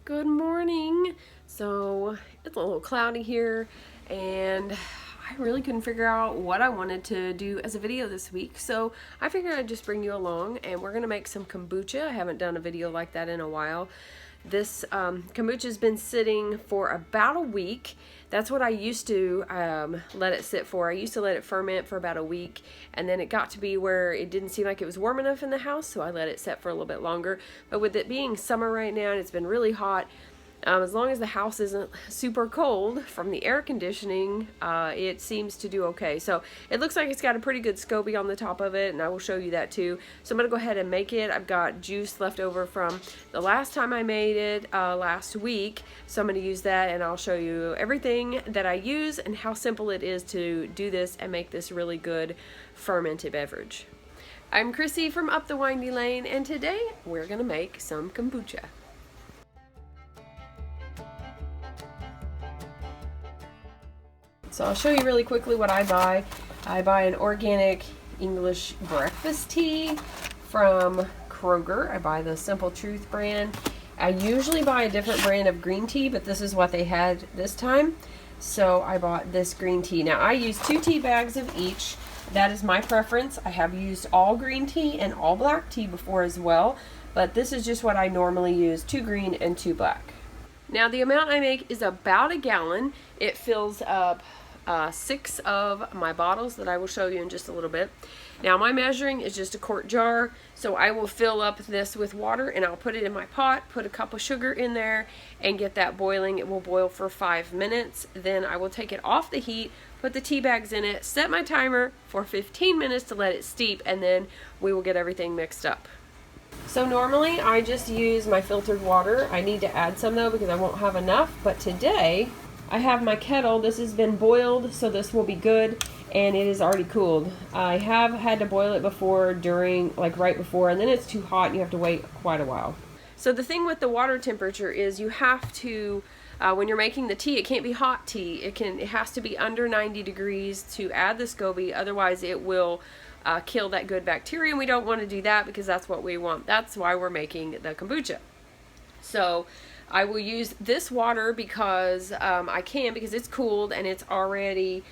Good morning. So it's a little cloudy here and I really couldn't figure out what I wanted to do as a video this week. So I figured I'd just bring you along and we're gonna make some kombucha. I haven't done a video like that in a while. This kombucha's been sitting for about a week. That's what I used to let it sit for. I used to let it ferment for about a week, and then it got to be where it didn't seem like it was warm enough in the house, so I let it set for a little bit longer. But with it being summer right now and it's been really hot, as long as the house isn't super cold from the air conditioning, it seems to do okay. So it looks like it's got a pretty good Scoby on the top of it, and I will show you that too. So I'm going to go ahead and make it. I've got juice left over from the last time I made it last week, so I'm going to use that, and I'll show you everything that I use and how simple it is to do this and make this really good fermented beverage. I'm Chrissy from Up the Windy Lane, and today we're going to make some kombucha. So I'll show you really quickly what I buy. I buy an organic English breakfast tea from Kroger. I buy the Simple Truth brand. I usually buy a different brand of green tea, but this is what they had this time. So I bought this green tea. Now I use 2 tea bags of each. That is my preference. I have used all green tea and all black tea before as well, but this is just what I normally use, 2 green and 2 black. Now the amount I make is about a gallon. It fills up 6 of my bottles that I will show you in just a little bit. Now my measuring is just a quart jar, so I will fill up this with water and I'll put it in my pot, put a cup of sugar in there and get that boiling. It will boil for 5 minutes. Then I will take it off the heat, put the tea bags in it, set my timer for 15 minutes to let it steep, and then we will get everything mixed up. So normally I just use my filtered water. I need to add some though because I won't have enough, but today I have my kettle. This has been boiled, so this will be good, and it is already cooled. I have had to boil it before, during, like right before, and then it's too hot and you have to wait quite a while. So the thing with the water temperature is you have to, when you're making the tea, it can't be hot tea. It has to be under 90 degrees to add the Scoby, otherwise it will kill that good bacteria, and we don't want to do that because that's what we want. That's why we're making the kombucha. So I will use this water because I can, because it's cooled and it's already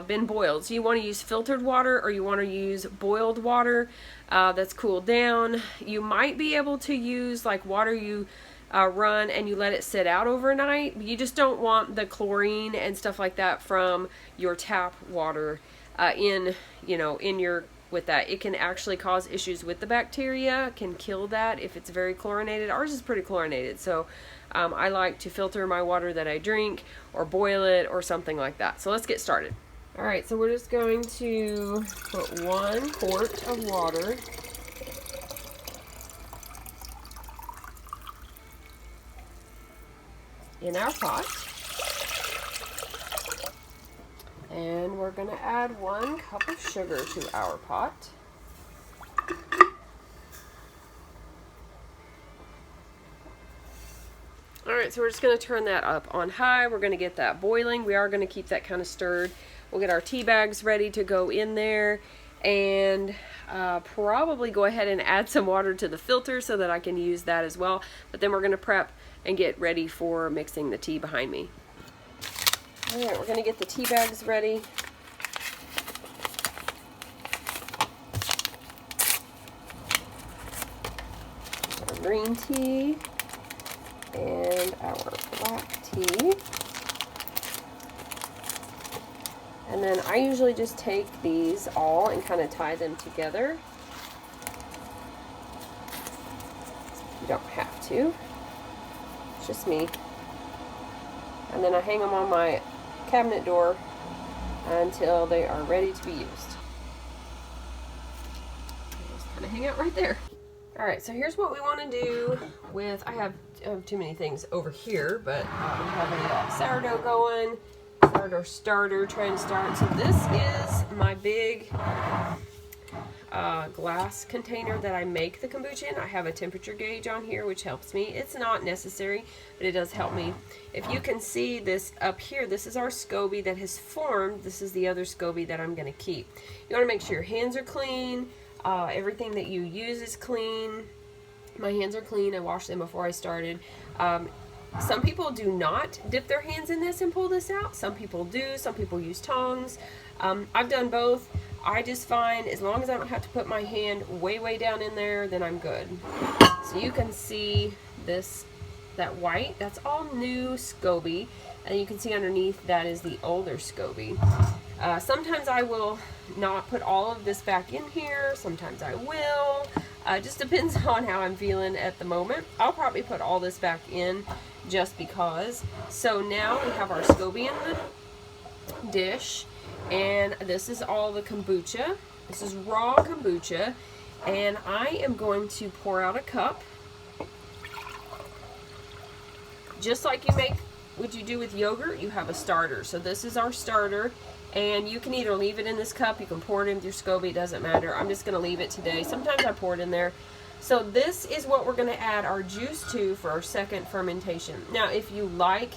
been boiled. So you want to use filtered water or you want to use boiled water that's cooled down. You might be able to use like water you run and you let it sit out overnight. You just don't want the chlorine and stuff like that from your tap water with that. It can actually cause issues with the bacteria, can kill that if it's very chlorinated. Ours is pretty chlorinated, so I like to filter my water that I drink or boil it or something like that. So let's get started. Alright, so we're just going to put 1 quart of water in our pot. And we're going to add 1 cup of sugar to our pot. Alright, so we're just going to turn that up on high. We're going to get that boiling. We are going to keep that kind of stirred. We'll get our tea bags ready to go in there and probably go ahead and add some water to the filter so that I can use that as well. But then we're going to prep and get ready for mixing the tea behind me. Alright, we're going to get the tea bags ready. Our green tea and our black tea. And then I usually just take these all and kind of tie them together. You don't have to. It's just me. And then I hang them on my cabinet door until they are ready to be used. Just kind of hang out right there. Alright, so here's what we want to do with, I have too many things over here, but we have a sourdough going, sourdough starter trying to start. So this is my big glass container that I make the kombucha in. I have a temperature gauge on here which helps me. It's not necessary, but it does help me. If you can see this up here, this is our Scoby that has formed. This is the other Scoby that I'm going to keep. You want to make sure your hands are clean, everything that you use is clean, My hands are clean. I washed them before I started. Some people do not dip their hands in this and pull this out. Some people do. Some people use tongs. I've done both. I just find as long as I don't have to put my hand way down in there, then I'm good. So you can see this, that white, that's all new Scoby. And you can see underneath that is the older Scoby. Sometimes I will not put all of this back in here. Sometimes I will. Just depends on how I'm feeling at the moment. I'll probably put all this back in just because. So now we have our Scoby in the dish, and this is all the kombucha. This is raw kombucha, and I am going to pour out a cup, just like you make what you do with yogurt. You have a starter. So this is our starter. And you can either leave it in this cup, you can pour it in with your Scoby, it doesn't matter. I'm just going to leave it today. Sometimes I pour it in there. So this is what we're going to add our juice to for our second fermentation. Now, if you like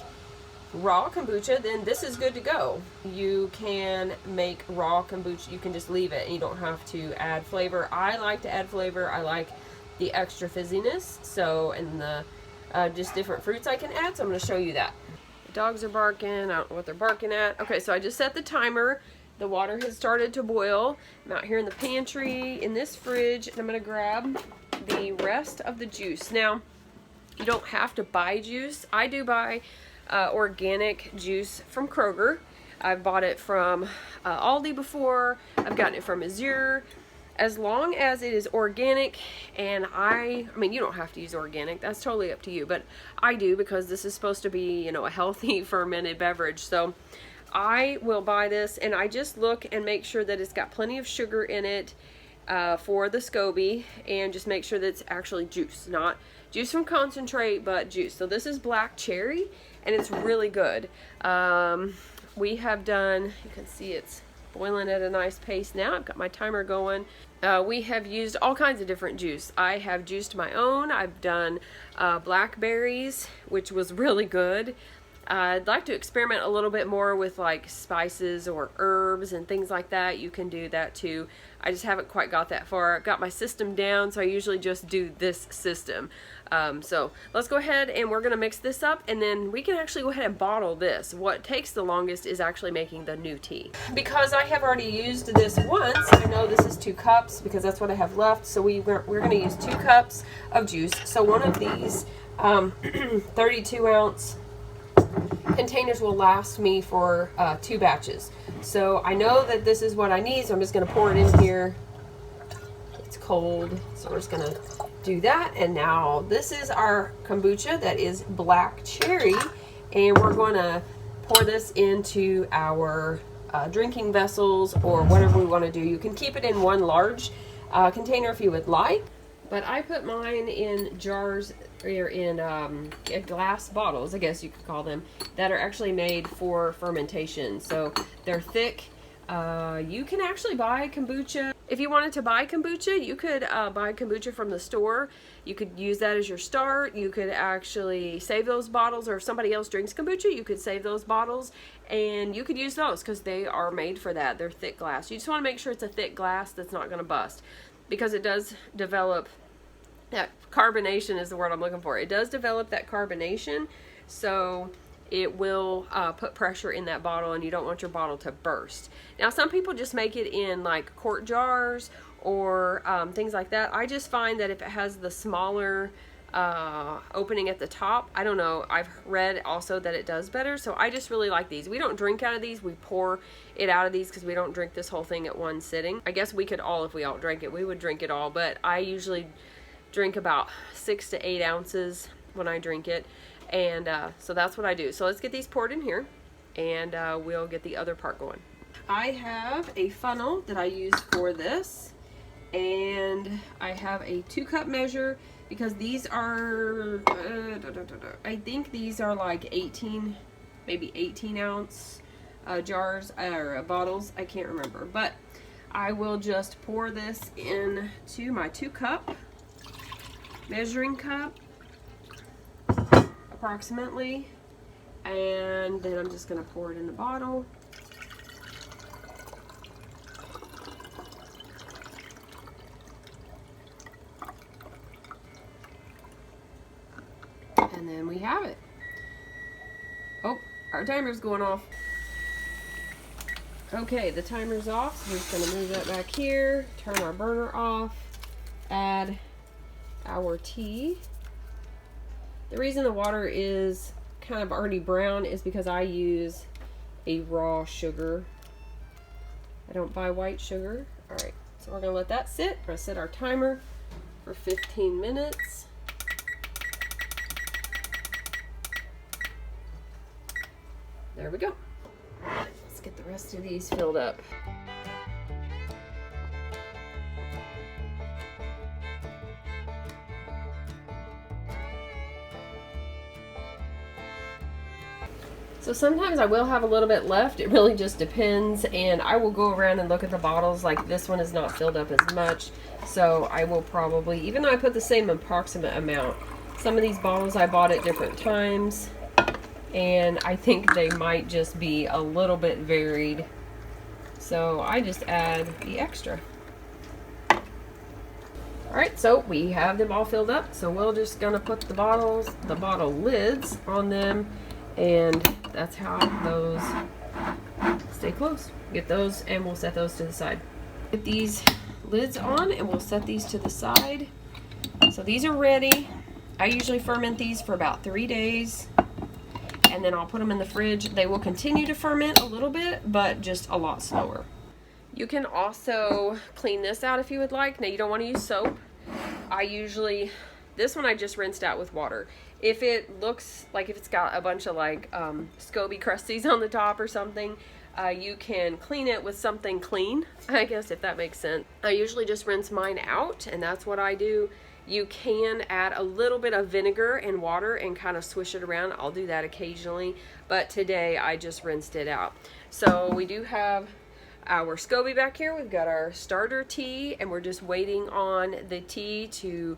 raw kombucha, then this is good to go. You can make raw kombucha. You can just leave it and you don't have to add flavor. I like to add flavor. I like the extra fizziness. So, and the just different fruits I can add. So I'm going to show you that. Dogs are barking. I don't know what they're barking at. Okay, so I just set the timer. The water has started to boil. I'm out here in the pantry, in this fridge, and I'm going to grab the rest of the juice. Now, you don't have to buy juice. I do buy organic juice from Kroger. I've bought it from Aldi before. I've gotten it from Azure. As long as it is organic, and I mean, you don't have to use organic, that's totally up to you, but I do because this is supposed to be, you know, a healthy fermented beverage. So I will buy this, and I just look and make sure that it's got plenty of sugar in it for the Scoby, and just make sure that it's actually juice, not juice from concentrate, but juice. So this is black cherry, and it's really good. We have done, you can see it's boiling at a nice pace now. I've got my timer going. We have used all kinds of different juice. I have juiced my own. I've done blackberries, which was really good. I'd like to experiment a little bit more with like spices or herbs and things like that. You can do that too. I just haven't quite got that far. I've got my system down, so I usually just do this system. So let's go ahead and we're gonna mix this up, and then we can actually go ahead and bottle this. What takes the longest is actually making the new tea. Because I have already used this once, I know this is 2 cups because that's what I have left. So we're gonna use 2 cups of juice. So one of these 32 ounce containers will last me for 2 batches. So I know that this is what I need, so I'm just going to pour it in here. It's cold, so we're just going to do that. And now this is our kombucha that is black cherry, and we're going to pour this into our drinking vessels or whatever we want to do. You can keep it in one large container if you would like, but I put mine in jars, or in glass bottles, I guess you could call them, that are actually made for fermentation. So they're thick. You can actually buy kombucha. If you wanted to buy kombucha, you could buy kombucha from the store. You could use that as your start. You could actually save those bottles, or if somebody else drinks kombucha, you could save those bottles and you could use those because they are made for that. They're thick glass. You just want to make sure it's a thick glass that's not going to bust, because it does develop that carbonation is the word I'm looking for. It does develop that carbonation, so it will put pressure in that bottle, and you don't want your bottle to burst. Now, some people just make it in like quart jars or things like that. I just find that if it has the smaller opening at the top, I don't know, I've read also that it does better, so I just really like these. We don't drink out of these, we pour it out of these because we don't drink this whole thing at one sitting. I guess we could all, if we all drank it, we would drink it all, but I usually drink about 6 to 8 ounces when I drink it, and so that's what I do. So let's get these poured in here, and we'll get the other part going. I have a funnel that I use for this, and I have a 2-cup measure because these are I think these are like 18, maybe 18 ounce jars or bottles. I can't remember, but I will just pour this into my 2-cup measuring cup approximately, and then I'm just going to pour it in the bottle. we have it. Oh, our timer's going off. Okay, the timer's off, so we're just gonna move that back here, turn our burner off, add our tea. The reason the water is kind of already brown is because I use a raw sugar. I don't buy white sugar. All right, so we're gonna let that sit. We're gonna set our timer for 15 minutes. There we go. Let's get the rest of these filled up. So sometimes I will have a little bit left. It really just depends, and I will go around and look at the bottles. Like this one is not filled up as much, so I will probably, even though I put the same approximate amount, some of these bottles I bought at different times, and I think they might just be a little bit varied, so I just add the extra. Alright, so we have them all filled up, so we're just gonna put the bottle lids on them, and that's how those stay closed. Get those and we'll set those to the side. Get these lids on and we'll set these to the side. So these are ready. I usually ferment these for about 3 days, and then I'll put them in the fridge. They will continue to ferment a little bit, but just a lot slower. You can also clean this out if you would like. Now you don't want to use soap. This one I just rinsed out with water. If it looks like, if it's got a bunch of like Scoby crusties on the top or something, you can clean it with something clean, I guess, if that makes sense. I usually just rinse mine out, and that's what I do. You can add a little bit of vinegar and water and kind of swish it around. I'll do that occasionally, but today I just rinsed it out. So we do have our Scoby back here. We've got our starter tea, and we're just waiting on the tea to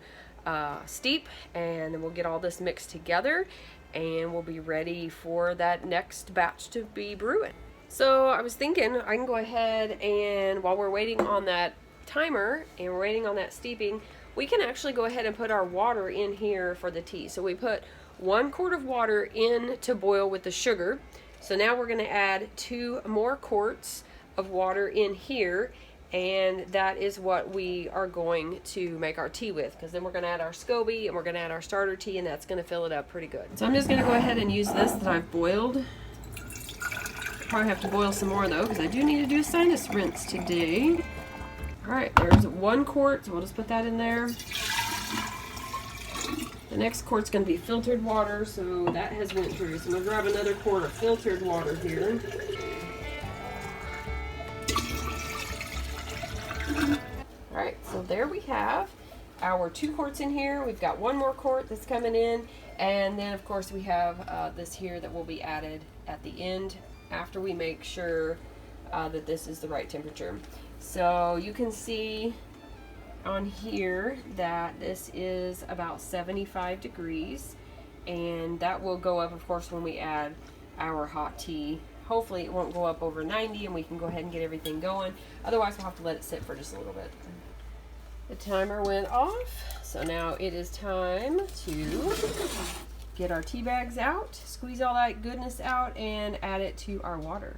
steep, and then we'll get all this mixed together and we'll be ready for that next batch to be brewing. So I was thinking I can go ahead and, while we're waiting on that timer and we're waiting on that steeping, we can actually go ahead and put our water in here for the tea. So we put 1 quart of water in to boil with the sugar. So now we're going to add 2 more quarts of water in here, and that is what we are going to make our tea with, because then we're going to add our Scoby and we're going to add our starter tea, and that's going to fill it up pretty good. So I'm just going to go ahead and use this that I've boiled. Probably have to boil some more though, because I do need to do a sinus rinse today. Alright, there's 1 quart, so we'll just put that in there. The next quart's going to be filtered water, so that has went through. So I'm going to grab another quart of filtered water here. Alright, so there we have our 2 quarts in here. We've got 1 more quart that's coming in, and then of course we have this here that will be added at the end after we make sure that this is the right temperature. So you can see on here that this is about 75 degrees, and that will go up of course when we add our hot tea. Hopefully it won't go up over 90 and we can go ahead and get everything going. Otherwise we'll have to let it sit for just a little bit. The timer went off, so now it is time to get our tea bags out, squeeze all that goodness out, and add it to our water.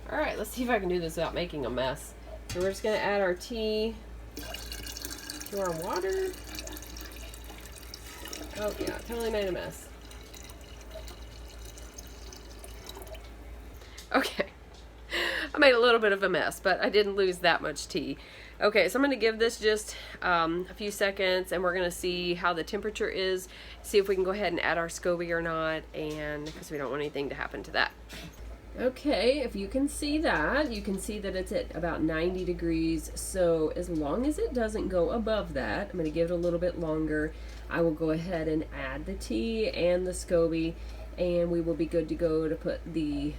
Alright, let's see if I can do this without making a mess. So we're just going to add our tea to our water. Oh yeah, totally made a mess. Okay, I made a little bit of a mess, but I didn't lose that much tea. Okay, so I'm going to give this just a few seconds, and we're going to see how the temperature is, see if we can go ahead and add our Scoby or not, and because we don't want anything to happen to that. Okay, if you can see that, you can see that it's at about 90 degrees, so as long as it doesn't go above that, I'm going to give it a little bit longer. I will go ahead and add the tea and the Scoby, and we will be good to go to put the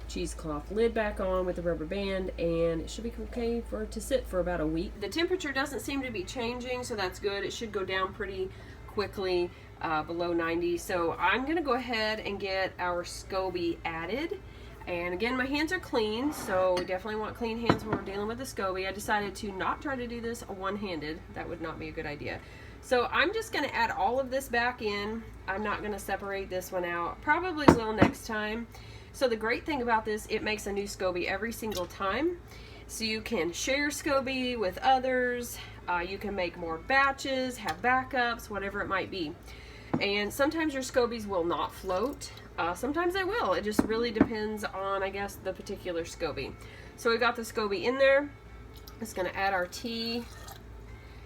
cheesecloth lid back on with the rubber band, and it should be okay for it to sit for about a week. The temperature doesn't seem to be changing, so that's good. It should go down pretty quickly below 90. So I'm gonna go ahead and get our Scoby added, and again, my hands are clean, so we definitely want clean hands when we're dealing with the Scoby. I decided to not try to do this one-handed. That would not be a good idea. So I'm just going to add all of this back in. I'm not going to separate this one out. Probably will next time. So the great thing about this, it makes a new Scoby every single time. So you can share Scoby with others. You can make more batches, have backups, whatever it might be. And sometimes your Scobies will not float. Sometimes they will. It just really depends on, I guess, the particular Scoby. So we got the Scoby in there. It's going to add our tea.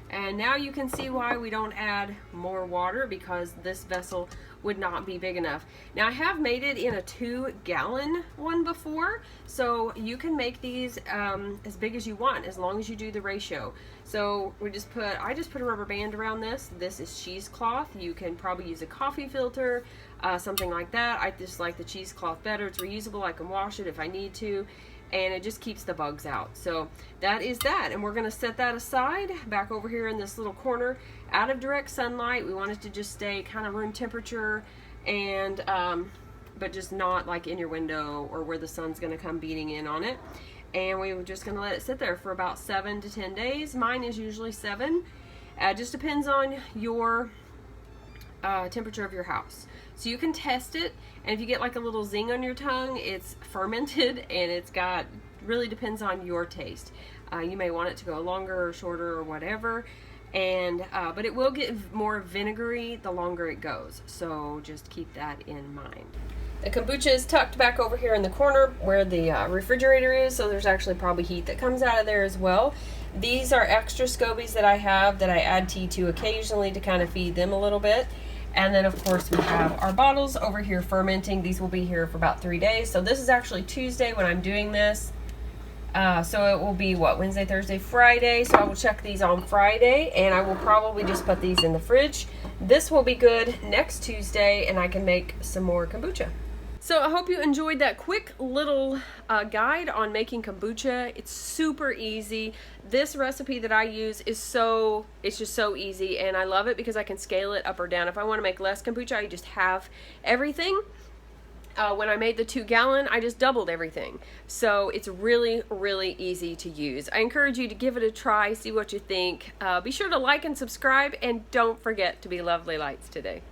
And now you can see why we don't add more water, because this vessel would not be big enough. Now I have made it in a 2-gallon one before, so you can make these as big as you want as long as you do the ratio. So I just put a rubber band around this. This is cheesecloth. You can probably use a coffee filter, something like that. I just like the cheesecloth better. It's reusable. I can wash it if I need to. And it just keeps the bugs out. So that is that, and we're going to set that aside back over here in this little corner, out of direct sunlight. We want it to just stay kind of room temperature, and but just not like in your window or where the sun's going to come beating in on it. And we're just going to let it sit there for about 7 to 10 days. Mine is usually 7. Just depends on your temperature of your house. So you can test it, and if you get like a little zing on your tongue, it's fermented, and it's got, really depends on your taste. You may want it to go longer or shorter or whatever, and but it will get more vinegary the longer it goes, so just keep that in mind. The kombucha is tucked back over here in the corner where the refrigerator is, so there's actually probably heat that comes out of there as well. These are extra Scobies that I have that I add tea to occasionally to kind of feed them a little bit. And then of course we have our bottles over here fermenting. These will be here for about 3 days. So this is actually Tuesday when I'm doing this. So it will be what, Wednesday, Thursday, Friday. So I will check these on Friday, and I will probably just put these in the fridge. This will be good next Tuesday, and I can make some more kombucha. So I hope you enjoyed that quick little guide on making kombucha. It's super easy. This recipe that I use is it's just so easy, and I love it because I can scale it up or down. If I want to make less kombucha, I just have everything. When I made the 2-gallon, I just doubled everything. So it's really, really easy to use. I encourage you to give it a try, see what you think. Be sure to like and subscribe, and don't forget to be lovely lights today.